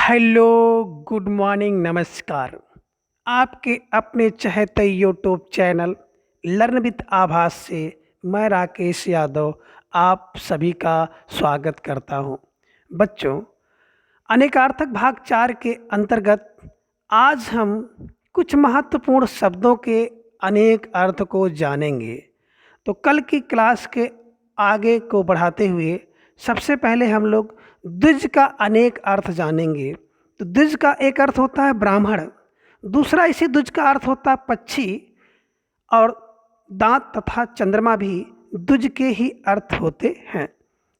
Hello, good morning, नमस्कार। आपके अपने चहेते यूट्यूब चैनल लर्न विद आभास से मैं राकेश यादव आप सभी का स्वागत करता हूं। बच्चों, अनेकार्थक भाग 4 के अंतर्गत आज हम कुछ महत्वपूर्ण शब्दों के अनेक अर्थ को जानेंगे। तो कल की क्लास के आगे को बढ़ाते हुए सबसे पहले हम लोग द्विज का अनेक अर्थ जानेंगे। तो द्विज का एक अर्थ होता है ब्राह्मण, दूसरा इसी द्विज का अर्थ होता है पक्षी, और दांत तथा चंद्रमा भी द्विज के ही अर्थ होते हैं।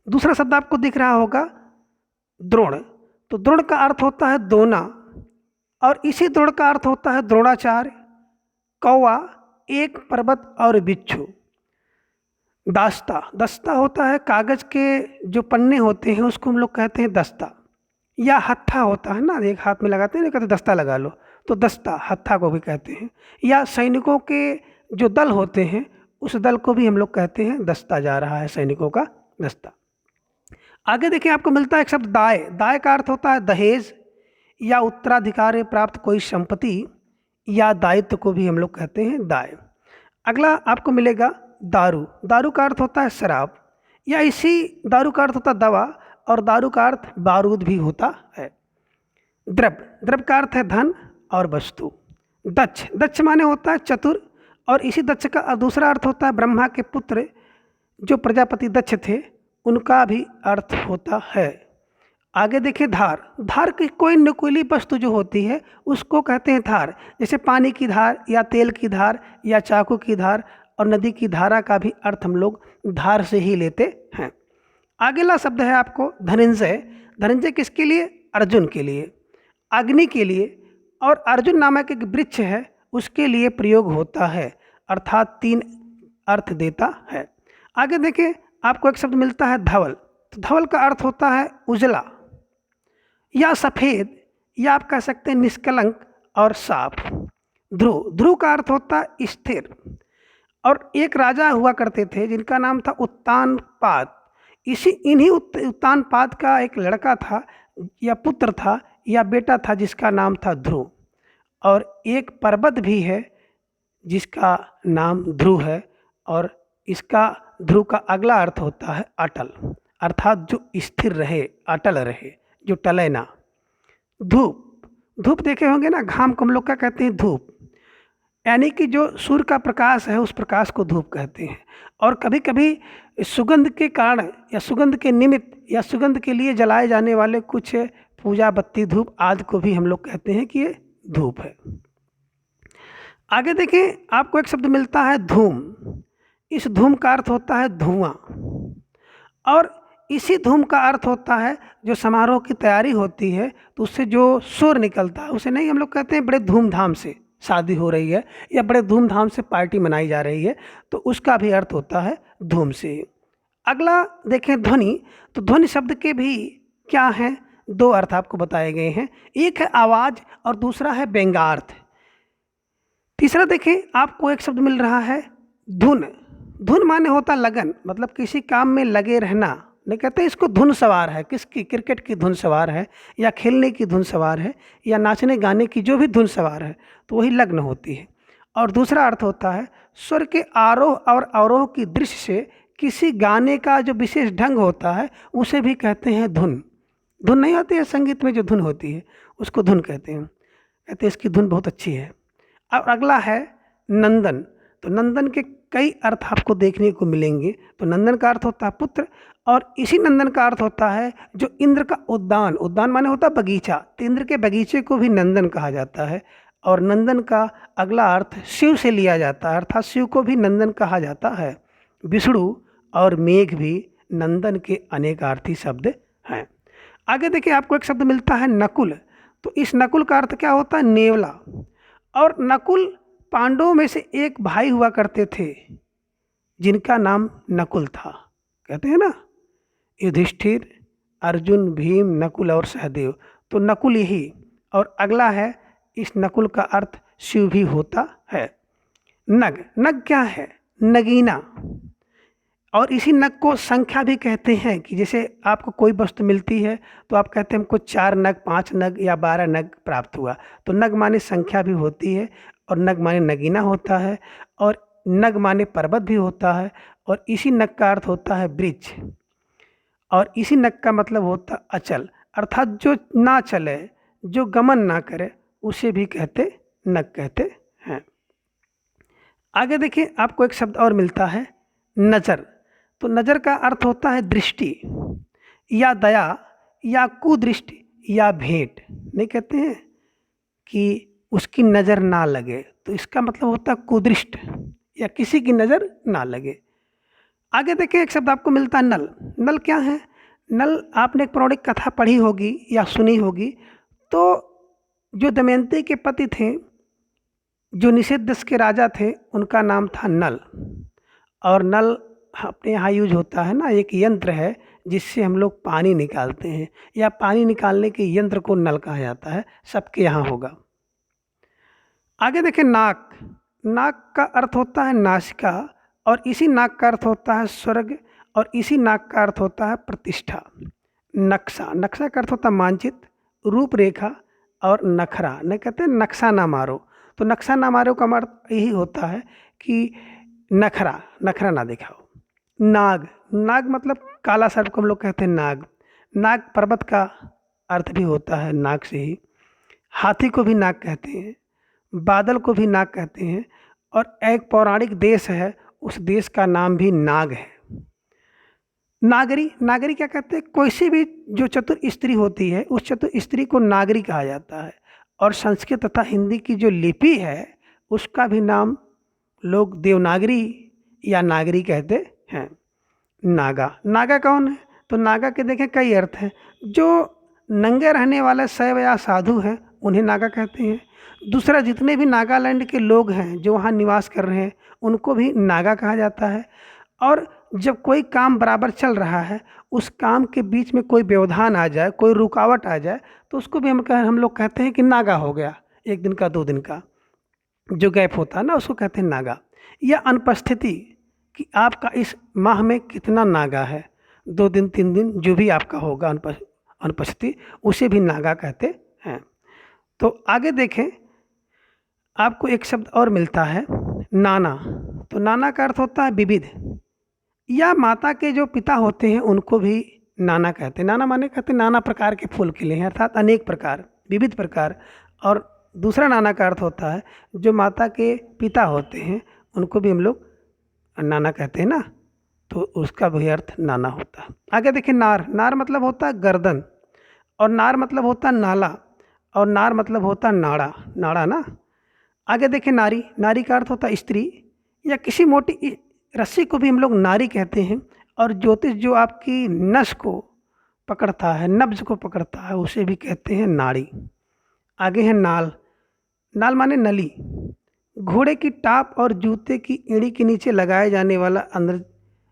दूसरा शब्द आपको दिख रहा होगा द्रोण। तो द्रोण का अर्थ होता है दोना, और इसी द्रोण का अर्थ होता है द्रोणाचार्य, कौवा, एक पर्वत और बिच्छू। दास्ता, दस्ता होता है कागज के जो पन्ने होते हैं उसको हम लोग कहते हैं दस्ता, या हत्था होता है ना, एक हाथ में लगाते हैं ना, कहते दस्ता लगा लो, तो दस्ता हत्था को भी कहते हैं। या सैनिकों के जो दल होते हैं उस दल को भी हम लोग कहते हैं दस्ता जा रहा है, सैनिकों का दस्ता। आगे देखिए, आपको मिलता है एक शब्द दाय। दाय का अर्थ होता है दहेज या उत्तराधिकार में प्राप्त कोई संपत्ति या दायित्व को भी हम लोग कहते हैं दाय। अगला आपको मिलेगा दारू। दारू का अर्थ होता है शराब, या इसी दारू का अर्थ होता है दवा, और दारू का अर्थ बारूद भी होता है। द्रव्य, द्रव्य का अर्थ है धन और वस्तु। दक्ष, दक्ष माने होता है चतुर, और इसी दक्ष का दूसरा अर्थ होता है ब्रह्मा के पुत्र जो प्रजापति दक्ष थे उनका भी अर्थ होता है। आगे देखिए धार। धार की कोई नुकीली वस्तु जो होती है उसको कहते हैं धार, जैसे पानी की धार या तेल की धार या चाकू की धार, और नदी की धारा का भी अर्थ हम लोग धार से ही लेते हैं। अगला शब्द है आपको धनंजय। धनंजय किसके लिए? अर्जुन के लिए, अग्नि के लिए, और अर्जुन नामक एक वृक्ष है उसके लिए प्रयोग होता है, अर्थात 3 अर्थ देता है। आगे देखें, आपको एक शब्द मिलता है धवल। तो धवल का अर्थ होता है उजला या सफ़ेद, या आप कह सकते हैं निष्कलंक और साफ। ध्रुव, ध्रुव का अर्थ होता है स्थिर, और एक राजा हुआ करते थे जिनका नाम था उत्तानपाद। इन्हीं उत्तानपाद का एक लड़का था या पुत्र था या बेटा था जिसका नाम था ध्रुव, और एक पर्वत भी है जिसका नाम ध्रुव है, और इसका ध्रुव का अगला अर्थ होता है अटल, अर्थात जो स्थिर रहे, अटल रहे, जो टले ना। धूप, धूप देखे होंगे ना, घाम को हम लोग क्या कहते हैं? धूप, यानी कि जो सूर्य का प्रकाश है उस प्रकाश को धूप कहते हैं। और कभी कभी सुगंध के कारण या सुगंध के निमित्त या सुगंध के लिए जलाए जाने वाले कुछ पूजा बत्ती, धूप आदि को भी हम लोग कहते हैं कि ये धूप है। आगे देखें, आपको एक शब्द मिलता है धूम। इस धूम का अर्थ होता है धुआं, और इसी धूम का अर्थ होता है जो समारोह की तैयारी होती है तो उससे जो शोर निकलता है उसे नहीं हम लोग कहते हैं बड़े धूमधाम से शादी हो रही है या बड़े धूमधाम से पार्टी मनाई जा रही है, तो उसका भी अर्थ होता है धूम से। अगला देखें ध्वनि। तो ध्वनि शब्द के भी क्या हैं? 2 अर्थ आपको बताए गए हैं, एक है आवाज़ और दूसरा है व्यंग्यार्थ। तीसरा देखें, आपको एक शब्द मिल रहा है धुन। धुन माने होता लगन, मतलब किसी काम में लगे रहना। नहीं कहते इसको धुन सवार है, किसकी? क्रिकेट की धुन सवार है, या खेलने की धुन सवार है, या नाचने गाने की जो भी धुन सवार है, तो वही लग्न होती है। और दूसरा अर्थ होता है स्वर के आरोह और अवरोह की दृष्टि से किसी गाने का जो विशेष ढंग होता है उसे भी कहते हैं धुन। धुन नहीं होती है संगीत में, जो धुन होती है उसको धुन कहते हैं, कहते हैं इसकी धुन बहुत अच्छी है। अब अगला है नंदन। तो नंदन के कई अर्थ आपको देखने को मिलेंगे। तो नंदन का अर्थ होता है पुत्र, और इसी नंदन का अर्थ होता है जो इंद्र का उद्यान। उद्यान माने होता है बगीचा, तो इंद्र के बगीचे को भी नंदन कहा जाता है। और नंदन का अगला अर्थ शिव से लिया जाता है, अर्थात शिव को भी नंदन कहा जाता है। विष्णु और मेघ भी नंदन के अनेकार्थी शब्द हैं। आगे देखिए, आपको एक शब्द मिलता है नकुल। तो इस नकुल का अर्थ क्या होता है? नेवला। और नकुल पांडवों में से एक भाई हुआ करते थे जिनका नाम नकुल था। कहते हैं ना युधिष्ठिर, अर्जुन, भीम, नकुल और सहदेव, तो नकुल यही। और अगला है, इस नकुल का अर्थ शिव भी होता है। नग, नग क्या है? नगीना, और इसी नग को संख्या भी कहते हैं कि जैसे आपको कोई वस्तु मिलती है तो आप कहते हैं हमको 4 नग, 5 नग या 12 नग प्राप्त हुआ। तो नग माने संख्या भी होती है, और नग माने नगीना होता है, और नग माने पर्वत भी होता है, और इसी नग का अर्थ होता है वृक्ष, और इसी नग का मतलब होता है अचल, अर्थात जो ना चले, जो गमन ना करे, उसे भी कहते नग कहते हैं। आगे देखिए आपको एक शब्द और मिलता है नज़र। तो नज़र का अर्थ होता है दृष्टि या दया या कुदृष्टि या भेंट। नहीं कहते हैं कि उसकी नज़र ना लगे, तो इसका मतलब होता है कुदृष्ट या किसी की नज़र ना लगे। आगे देखिए एक शब्द आपको मिलता है नल। नल क्या है? नल आपने एक पौराणिक कथा पढ़ी होगी या सुनी होगी। तो जो दमयंती के पति थे, जो निषेध देश के राजा थे, उनका नाम था नल। और नल अपने यहाँ यूज होता है ना, एक यंत्र है जिससे हम लोग पानी निकालते हैं, या पानी निकालने के यंत्र को नल कहा जाता है। सबके यहाँ होगा। आगे देखें नाक। नाक का अर्थ होता है नासिका, और इसी नाक का अर्थ होता है स्वर्ग, और इसी नाक का अर्थ होता है प्रतिष्ठा। नक्शा। नक्शा का अर्थ होता है मानचित्र, रूपरेखा और नखरा। नहीं कहते नक्शा ना मारो, तो नक्शा ना मारो का अर्थ यही होता है कि नखरा, नखरा ना दिखाओ। नाग। नाग मतलब काला सर्प को हम लोग कहते हैं नाग। नाग पर्वत का अर्थ भी होता है नाग से ही। हाथी को भी नाग कहते हैं, बादल को भी नाग कहते हैं, और एक पौराणिक देश है, उस देश का नाम भी नाग है। नागरी। नागरी क्या कहते हैं? कोई सी भी जो चतुर स्त्री होती है, उस चतुर स्त्री को नागरी कहा जाता है। और संस्कृत तथा हिंदी की जो लिपि है, उसका भी नाम लोग देवनागरी या नागरी कहते हैं। नागा। नागा कौन है? तो नागा के देखें कई अर्थ हैं। जो नंगे रहने वाले शैव या साधु हैं, उन्हें नागा कहते हैं। दूसरा, जितने भी नागालैंड के लोग हैं जो वहाँ निवास कर रहे हैं, उनको भी नागा कहा जाता है। और जब कोई काम बराबर चल रहा है, उस काम के बीच में कोई व्यवधान आ जाए, कोई रुकावट आ जाए, तो उसको भी हम लोग कहते हैं कि नागा हो गया। 1 दिन का 2 दिन का जो गैप होता है ना, उसको कहते हैं नागा। या अनुपस्थिति, कि आपका इस माह में कितना नागा है, 2 दिन 3 दिन जो भी आपका होगा अनुपस्थिति, उसे भी नागा कहते हैं। तो आगे देखें आपको एक शब्द और मिलता है नाना। तो नाना का अर्थ होता है विविध, या माता के जो पिता होते हैं उनको भी नाना कहते हैं। नाना माने कहते हैं नाना प्रकार के फूल खिले हैं, अर्थात अनेक प्रकार, विविध प्रकार। और दूसरा नाना का अर्थ होता है जो माता के पिता होते हैं उनको भी हम लोग नाना कहते हैं ना, तो उसका भी अर्थ नाना होता है। आगे देखिए नार। नार मतलब होता है गर्दन, और नार मतलब होता है नाला, और नार मतलब होता है नाड़ा, नाड़ा ना। आगे देखें नारी। नारी का अर्थ होता है स्त्री, या किसी मोटी रस्सी को भी हम लोग नारी कहते हैं। और ज्योतिष जो आपकी नस को पकड़ता है, नब्ज को पकड़ता है, उसे भी कहते हैं नाड़ी। आगे है नाल। नाल माने नली। घोड़े की टाप और जूते की एड़ी के नीचे लगाए जाने वाला अंदर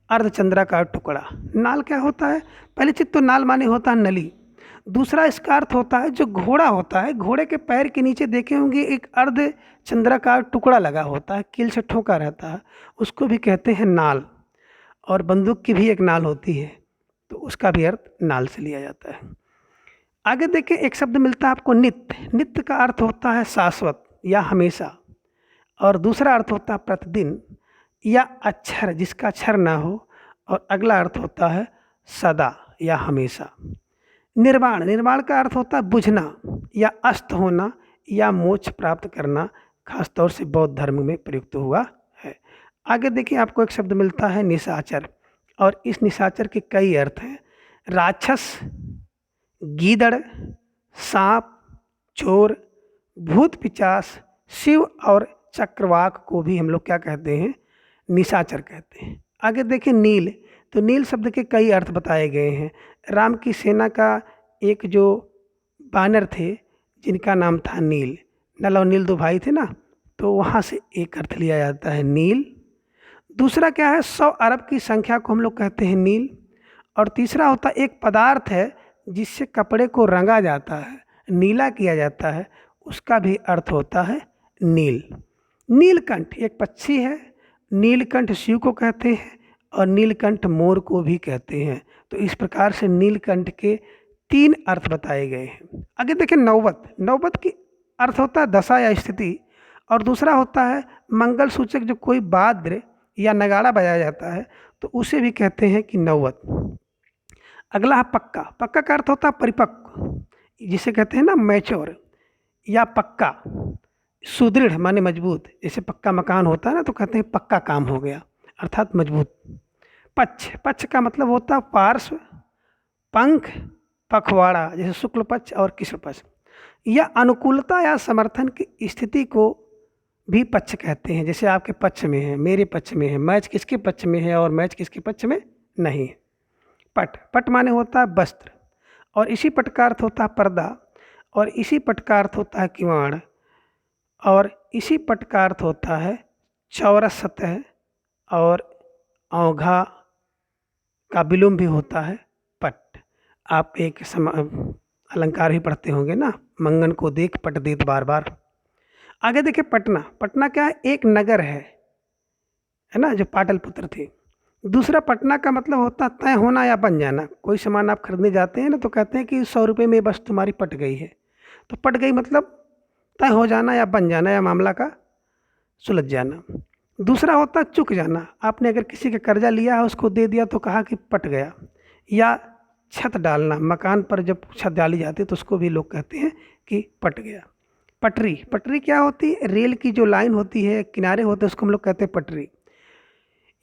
अर्धचंद्राकार टुकड़ा। नाल क्या होता है? पहली चीज तो नाल माने होता है नली। दूसरा इसका अर्थ होता है जो घोड़ा होता है, घोड़े के पैर के नीचे देखे होंगे एक अर्धचंद्राकार टुकड़ा लगा होता है, कील से ठोका रहता है, उसको भी कहते हैं नाल। और बंदूक की भी एक नाल होती है, तो उसका भी अर्थ नाल से लिया जाता है। आगे देखें एक शब्द मिलता है आपको नित्य। नित्य का अर्थ होता है शाश्वत या हमेशा, और दूसरा अर्थ होता है प्रतिदिन या अक्षर जिसका अक्षर ना हो, और अगला अर्थ होता है सदा या हमेशा। निर्वाण। निर्वाण का अर्थ होता है बुझना या अस्त होना या मोक्ष प्राप्त करना, खासतौर से बौद्ध धर्म में प्रयुक्त हुआ है। आगे देखिए आपको एक शब्द मिलता है निशाचर, और इस निशाचर के कई अर्थ हैं। राक्षस, गीदड़, सांप, चोर, भूत पिचास, शिव और चक्रवाक को भी हम लोग क्या कहते हैं? निशाचर कहते हैं। आगे देखें नील। तो नील शब्द के कई अर्थ बताए गए हैं। राम की सेना का एक जो बानर थे जिनका नाम था नील, नल और नील 2 भाई थे ना, तो वहाँ से एक अर्थ लिया जाता है नील। दूसरा क्या है? 100 अरब की संख्या को हम लोग कहते हैं नील। और तीसरा होता है एक पदार्थ है जिससे कपड़े को रंगा जाता है, नीला किया जाता है, उसका भी अर्थ होता है नील। नीलकंठ एक पक्षी है। नीलकंठ शिव को कहते हैं, और नीलकंठ मोर को भी कहते हैं। तो इस प्रकार से नीलकंठ के 3 अर्थ बताए गए हैं। आगे देखें नौबत। नौबत की अर्थ होता है दशा या स्थिति, और दूसरा होता है मंगल सूचक जो कोई वाद्य या नगाड़ा बजाया जाता है तो उसे भी कहते हैं कि नौबत। अगला है पक्का। पक्का का अर्थ होता है परिपक्व, जिसे कहते हैं ना मैच्योर, या पक्का सुदृढ़ माने मजबूत। जैसे पक्का मकान होता है ना तो कहते हैं पक्का काम हो गया, अर्थात मजबूत। पक्ष। पक्ष का मतलब होता है पार्श्व, पंख, पखवाड़ा, जैसे शुक्ल पक्ष और कृष्ण पक्ष। या अनुकूलता या समर्थन की स्थिति को भी पक्ष कहते हैं। जैसे आपके पक्ष में है, मेरे पक्ष में है, मैच किसके पक्ष में है और मैच किसके पक्ष में नहीं है। पट। पट माने होता है वस्त्र, और इसी पट का अर्थ होता है पर्दा, और इसी पट का अर्थ होता है किवाड़, और इसी पट का अर्थ होता है चौरस सतह, और औंघा का विलोम भी होता है पट। आप एक अलंकार ही पढ़ते होंगे ना, मंगन को देख पट देत बार बार। आगे देखिए पटना। पटना क्या है? एक नगर है ना, जो पाटलिपुत्र थे। दूसरा पटना का मतलब होता है तय होना या बन जाना। कोई सामान आप खरीदने जाते हैं ना तो कहते हैं कि 100 रुपये में बस तुम्हारी पट गई है। तो पट गई मतलब तय हो जाना या बन जाना, या मामला का सुलझ जाना। दूसरा होता है चुक जाना। आपने अगर किसी का कर्जा लिया है, उसको दे दिया तो कहा कि पट गया। या छत डालना, मकान पर जब छत डाली जाती है तो उसको भी लोग कहते हैं कि पट गया। पटरी। पटरी क्या होती है? रेल की जो लाइन होती है, किनारे होते हैं, उसको हम लोग कहते हैं पटरी।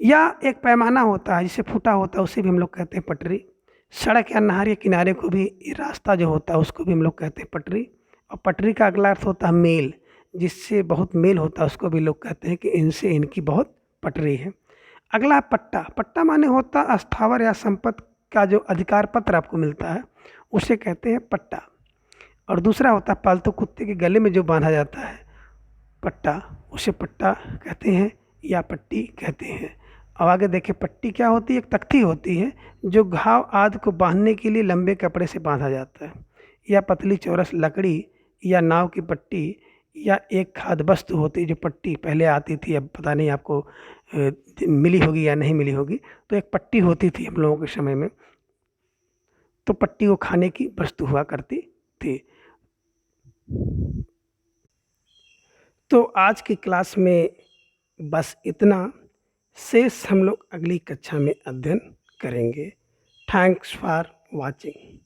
या एक पैमाना होता है जिसे फूटा होता है, उसे भी हम लोग कहते हैं पटरी। सड़क या नहर के किनारे को भी, रास्ता जो होता है उसको भी हम लोग कहते हैं पटरी। और पटरी का अगला अर्थ होता है मेल, जिससे बहुत मेल होता है उसको भी लोग कहते हैं कि इनसे इनकी बहुत पटरी है। अगला है पट्टा। पट्टा माने होता है अस्थावर या संपत्ति का जो अधिकार पत्र आपको मिलता है उसे कहते हैं पट्टा। और दूसरा होता है पालतू कुत्ते के गले में जो बांधा जाता है पट्टा, उसे पट्टा कहते हैं या पट्टी कहते हैं। अब आगे देखिए पट्टी क्या होती है? एक तख्ती होती है जो घाव आदि को बांधने के लिए लंबे कपड़े से बांधा जाता है। या पतली चौरस लकड़ी या नाव की पट्टी, या एक खाद्य वस्तु होती है जो पट्टी पहले आती थी, अब पता नहीं आपको मिली होगी या नहीं मिली होगी। तो एक पट्टी होती थी हम लोगों के समय में, तो पट्टी वो खाने की वस्तु हुआ करती थी। तो आज की क्लास में बस इतना। शेष हम लोग अगली कक्षा में अध्ययन करेंगे। Thanks for watching.